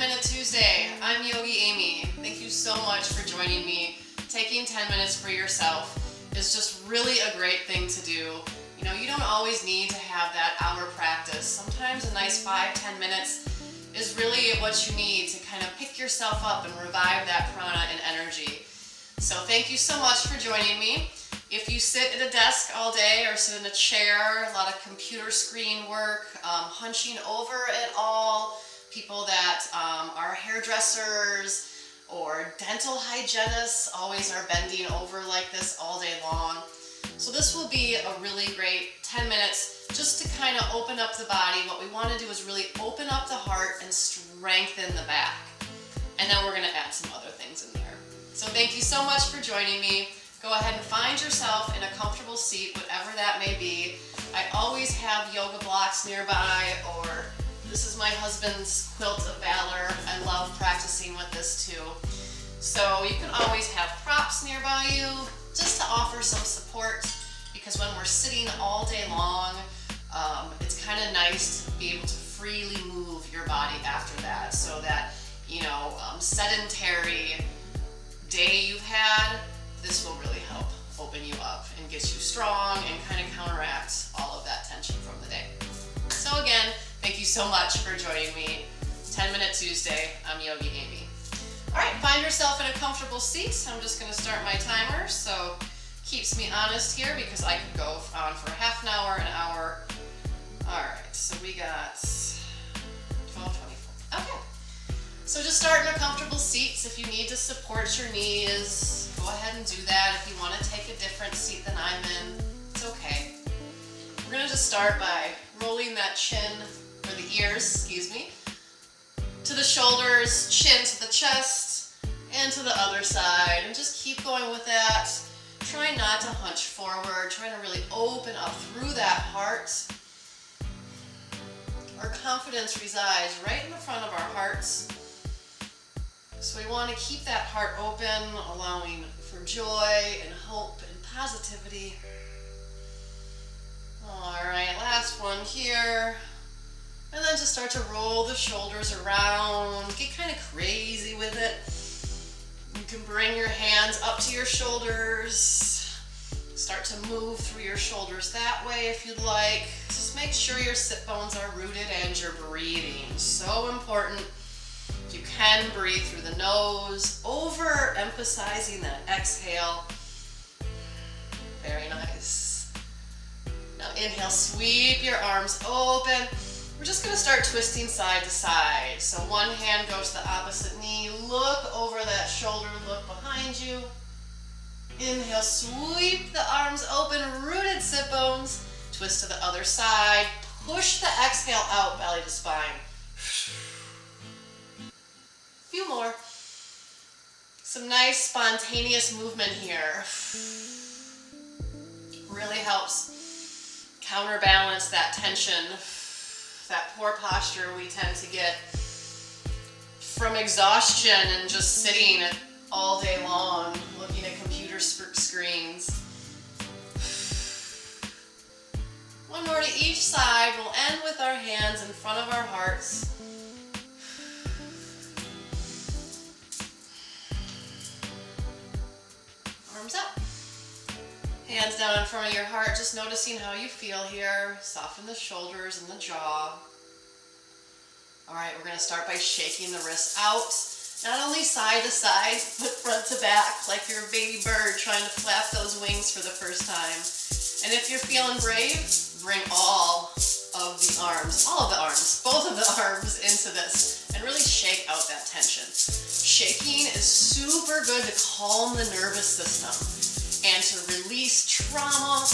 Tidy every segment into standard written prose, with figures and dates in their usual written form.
10-Minute Tuesday. I'm YogiAmy. Thank you so much for joining me. Taking 10 minutes for yourself is just really a great thing to do. You know, you don't always need to have that hour practice. Sometimes a nice 5-10 minutes is really what you need to kind of pick yourself up and revive that prana and energy. So thank you so much for joining me. If you sit at a desk all day or sit in a chair, a lot of computer screen work, hunching over it all, people that are hairdressers or dental hygienists always are bending over like this all day long. So this will be a really great 10 minutes just to kind of open up the body. What we want to do is really open up the heart and strengthen the back. And then we're going to add some other things in there. So thank you so much for joining me. Go ahead and find yourself in a comfortable seat, whatever that may be. I always have yoga blocks nearby, or this is my husband's quilt of valor. I love practicing with this too. So you can always have props nearby you just to offer some support, because when we're sitting all day long, it's kind of nice to be able to freely move your body after that, so that, you know, sedentary day you've had, this will really help open you up and get you strong and kind of counteract all of that tension from the day. So again, thank you so much for joining me. 10-Minute Tuesday, I'm YogiAmy. All right, find yourself in a comfortable seat. I'm just gonna start my timer, so keeps me honest here, because I could go on for half an hour, an hour. All right, so we got 12:24. Okay, so just start in a comfortable seat. If you need to support your knees, go ahead and do that. If you want to take a different seat than I'm in, it's okay. We're gonna just start by rolling that chin, or the ears, excuse me, to the shoulders, chin to the chest, and to the other side, and just keep going with that. Try not to hunch forward, trying to really open up through that heart. Our confidence resides right in the front of our hearts. So we want to keep that heart open, allowing for joy and hope and positivity. All right, last one here. And then just start to roll the shoulders around. Get kind of crazy with it. You can bring your hands up to your shoulders. Start to move through your shoulders that way if you'd like. Just make sure your sit bones are rooted and you're breathing. So important. If you can, breathe through the nose, overemphasizing that exhale. Very nice. Now inhale, sweep your arms open. We're just going to start twisting side to side. So one hand goes to the opposite knee. Look over that shoulder, look behind you. Inhale, sweep the arms open, rooted sit bones. Twist to the other side. Push the exhale out, belly to spine. Few more. Some nice spontaneous movement here. Really helps counterbalance that tension, that poor posture we tend to get from exhaustion and just sitting all day long looking at computer screens. One more to each side. We'll end with our hands in front of our hearts. Arms up. Hands down in front of your heart, just noticing how you feel here. Soften the shoulders and the jaw. All right, we're going to start by shaking the wrists out. Not only side to side, but front to back, like you're a baby bird trying to flap those wings for the first time. And if you're feeling brave, bring all of the arms, both of the arms into this, and really shake out that tension. Shaking is super good to calm the nervous system and to release trauma,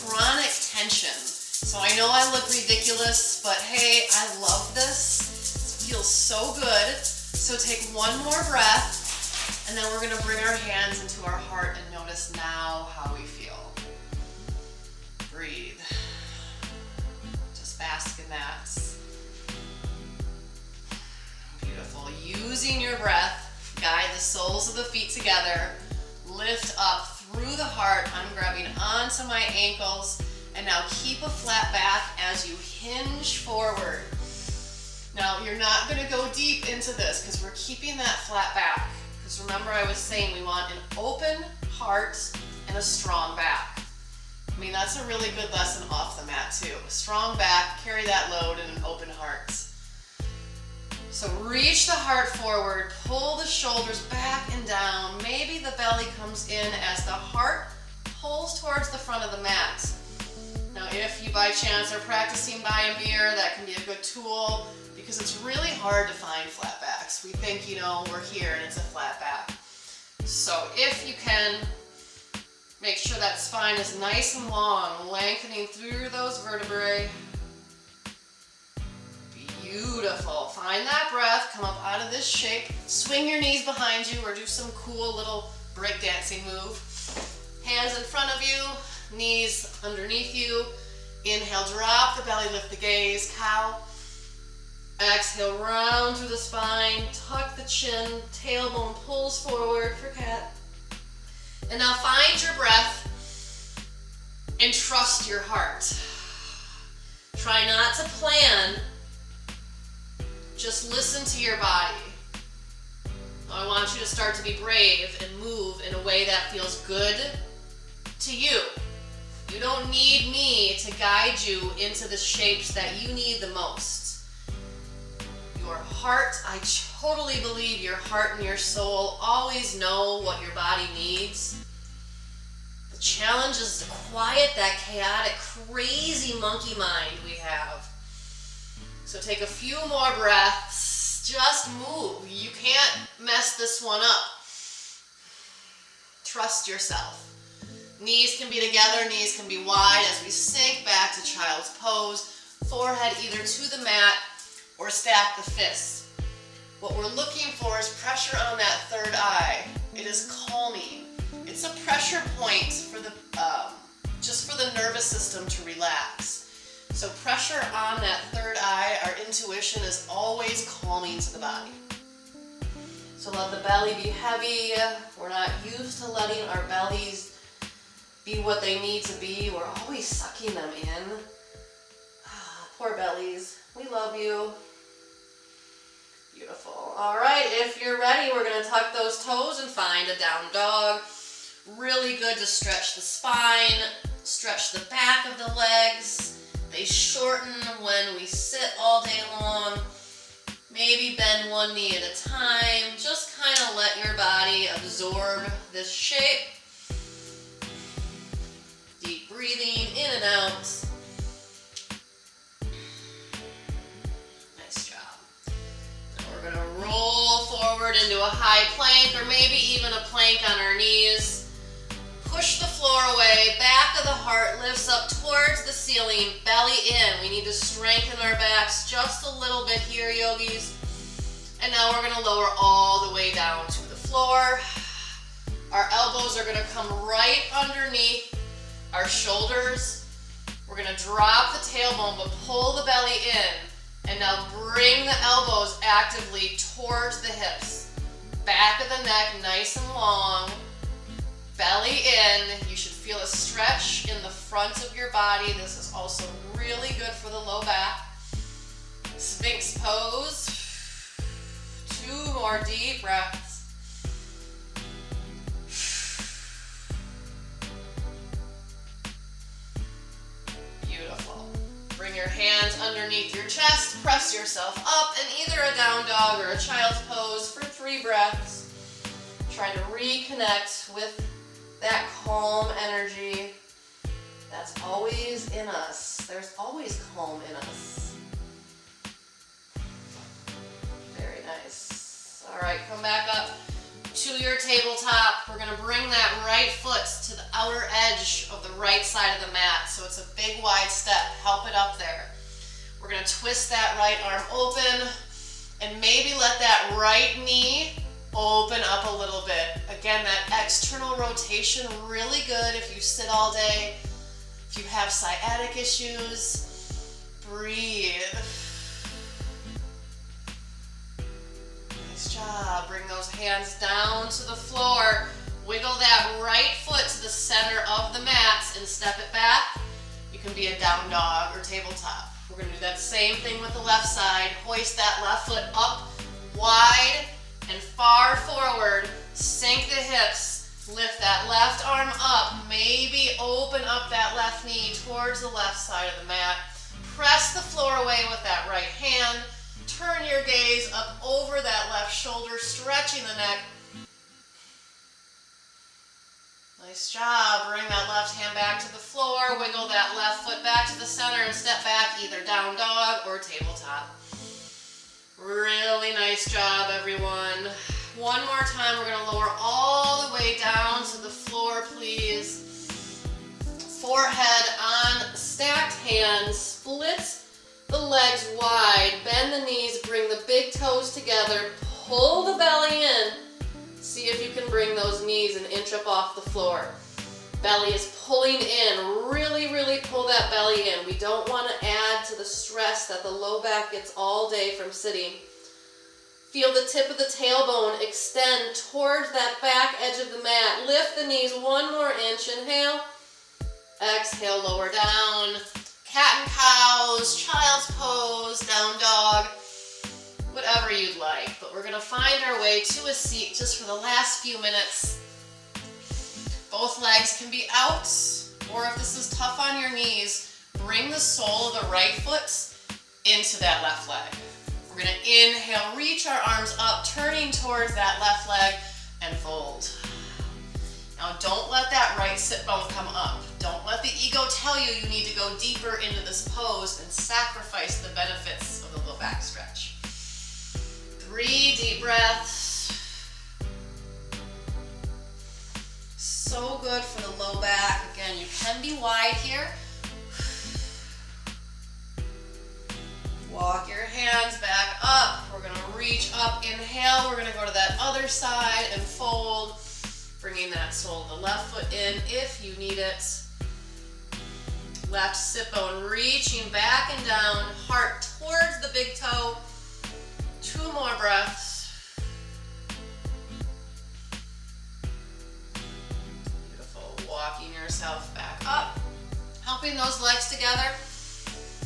chronic tension. So I know I look ridiculous, but hey, I love this. It feels so good. So take one more breath, and then we're going to bring our hands into our heart and notice now how we feel. Breathe. Just bask in that. Beautiful. Using your breath, guide the soles of the feet together. Lift up through the heart. I'm grabbing onto my ankles. And now keep a flat back as you hinge forward. Now, you're not going to go deep into this because we're keeping that flat back. Because remember I was saying we want an open heart and a strong back. I mean, that's a really good lesson off the mat too. A strong back, carry that load, and an open heart. So reach the heart forward, pull the shoulders back and down. Maybe the belly comes in as the heart pulls towards the front of the mat. Now, if you by chance are practicing by a mirror, that can be a good tool because it's really hard to find flat backs. We think, you know, we're here and it's a flat back. So if you can, make sure that spine is nice and long, lengthening through those vertebrae. Beautiful. Find that breath, come up out of this shape, swing your knees behind you or do some cool little breakdancing move. Hands in front of you, knees underneath you. Inhale, drop the belly, lift the gaze, cow. Exhale, round through the spine, tuck the chin, tailbone pulls forward for cat. And now find your breath and trust your heart. Try not to plan, just listen to your body. I want you to start to be brave and move in a way that feels good to you. You don't need me to guide you into the shapes that you need the most. Your heart, I totally believe your heart and your soul always know what your body needs. The challenge is to quiet that chaotic, crazy monkey mind we have. So take a few more breaths, just move. You can't mess this one up. Trust yourself. Knees can be together, knees can be wide as we sink back to child's pose. Forehead either to the mat or stack the fists. What we're looking for is pressure on that third eye. It is calming. It's a pressure point for the just for the nervous system to relax. So pressure on that third eye, our intuition is always calming to the body. So let the belly be heavy. We're not used to letting our bellies be what they need to be. We're always sucking them in. Poor bellies. We love you. Beautiful. All right, if you're ready, we're going to tuck those toes and find a down dog. Really good to stretch the spine, stretch the back of the legs. They shorten when we sit all day long. Maybe bend one knee at a time. Just kind of let your body absorb this shape. Deep breathing in and out. Nice job. Now we're going to roll forward into a high plank or maybe even a plank on our knees. Push the floor away, back of the heart lifts up towards the ceiling, belly in. We need to strengthen our backs just a little bit here, yogis. And now we're gonna lower all the way down to the floor. Our elbows are gonna come right underneath our shoulders. We're gonna drop the tailbone, but pull the belly in. And now bring the elbows actively towards the hips. Back of the neck, nice and long. Belly in. You should feel a stretch in the front of your body. This is also really good for the low back. Sphinx pose. 2 more deep breaths. Beautiful. Bring your hands underneath your chest. Press yourself up in either a down dog or a child's pose for 3 breaths. Try to reconnect with that calm energy that's always in us. There's always calm in us. Very nice. All right, come back up to your tabletop. We're gonna bring that right foot to the outer edge of the right side of the mat. So it's a big wide step. Help it up there. We're gonna twist that right arm open and maybe let that right knee open up a little bit. Again, that external rotation, really good if you sit all day. If you have sciatic issues, breathe. Nice job. Bring those hands down to the floor. Wiggle that right foot to the center of the mat and step it back. You can be a down dog or tabletop. We're going to do that same thing with the left side. Hoist that left foot up, wide and far forward. Sink the hips. Lift that left arm up. Maybe open up that left knee towards the left side of the mat. Press the floor away with that right hand. Turn your gaze up over that left shoulder, stretching the neck. Nice job. Bring that left hand back to the floor. Wiggle that left foot back to the center and step back, either down dog or tabletop. Really nice job, everyone. One more time, we're going to lower all the way down to the floor, please. Forehead on stacked hands. Split the legs wide. Bend the knees. Bring the big toes together. Pull the belly in. See if you can bring those knees an inch up off the floor. Belly is pulling in. Really, really pull that belly in. We don't want to add to the stress that the low back gets all day from sitting. Feel the tip of the tailbone extend towards that back edge of the mat. Lift the knees one more inch. Inhale. Exhale, lower down. Cat and cows, child's pose, down dog. Whatever you'd like, but we're gonna find our way to a seat just for the last few minutes. Both legs can be out, or if this is tough on your knees, bring the sole of the right foot into that left leg. We're gonna inhale, reach our arms up, turning towards that left leg, and fold. Now don't let that right sit bone come up. Don't let the ego tell you you need to go deeper into this pose and sacrifice the benefits of the low back stretch. 3 deep breaths. So good for the low back. Again, you can be wide here. Walk your hands back up. We're going to reach up. Inhale. We're going to go to that other side and fold. Bringing that sole of the left foot in if you need it. Left sit bone reaching back and down. Heart towards the big toe. 2 more breaths. Beautiful. Walking yourself back up. Helping those legs together.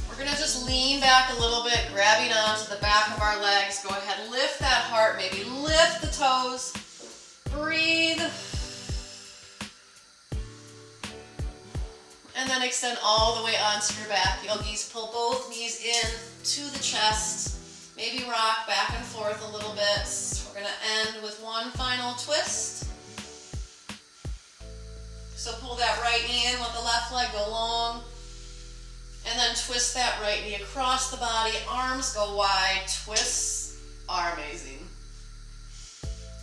We're going to just lean back a little bit, grabbing onto the back of our legs. Go ahead, lift that heart, maybe lift the toes. Breathe. And then extend all the way onto your back. Yogis, pull both knees in to the chest. Maybe rock back and forth a little bit. We're going to end with one final twist. So pull that right knee in, let the left leg go long. And then twist that right knee across the body. Arms go wide. Twists are amazing.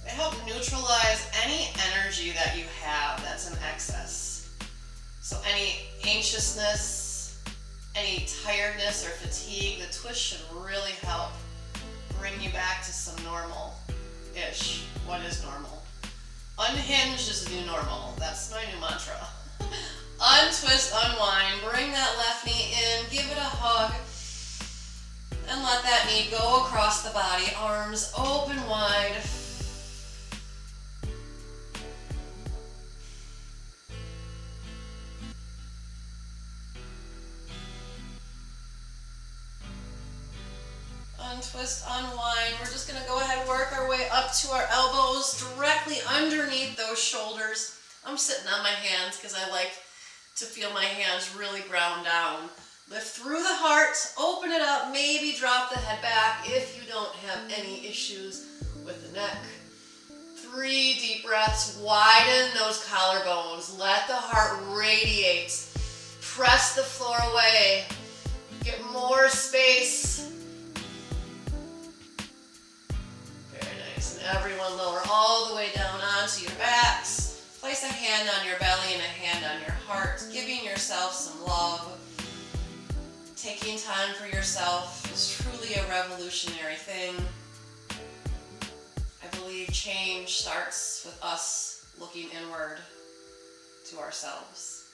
They help neutralize any energy that you have that's in excess. So any anxiousness, any tiredness or fatigue, the twist should really help bring you back to some normal-ish. What is normal? Unhinged is the new normal. That's my new mantra. Untwist, unwind, bring that left knee in, give it a hug, and let that knee go across the body, arms open wide. Untwist, unwind. We're just going to go ahead and work our way up to our elbows, directly underneath those shoulders. I'm sitting on my hands because I like to feel my hands really ground down. Lift through the heart, open it up, maybe drop the head back if you don't have any issues with the neck. 3 deep breaths, widen those collarbones, let the heart radiate. Press the floor away, get more space. Very nice, and everyone lower all the way down onto your backs. Place a hand on your belly and a hand on your heart, giving yourself some love. Taking time for yourself is truly a revolutionary thing. I believe change starts with us looking inward to ourselves.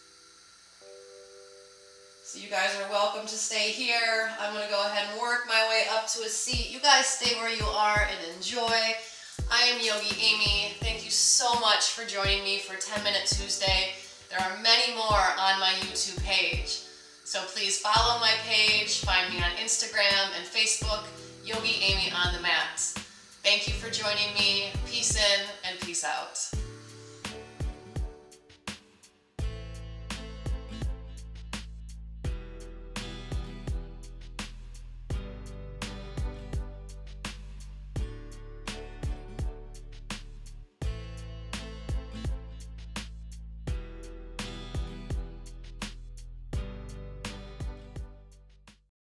So you guys are welcome to stay here. I'm going to go ahead and work my way up to a seat. You guys stay where you are and enjoy. I am YogiAmy. Thank you so much for joining me for 10 Minute Tuesday. There are many more on my YouTube page. So please follow my page, find me on Instagram and Facebook, YogiAmy on the Mat. Thank you for joining me. Peace in and peace out.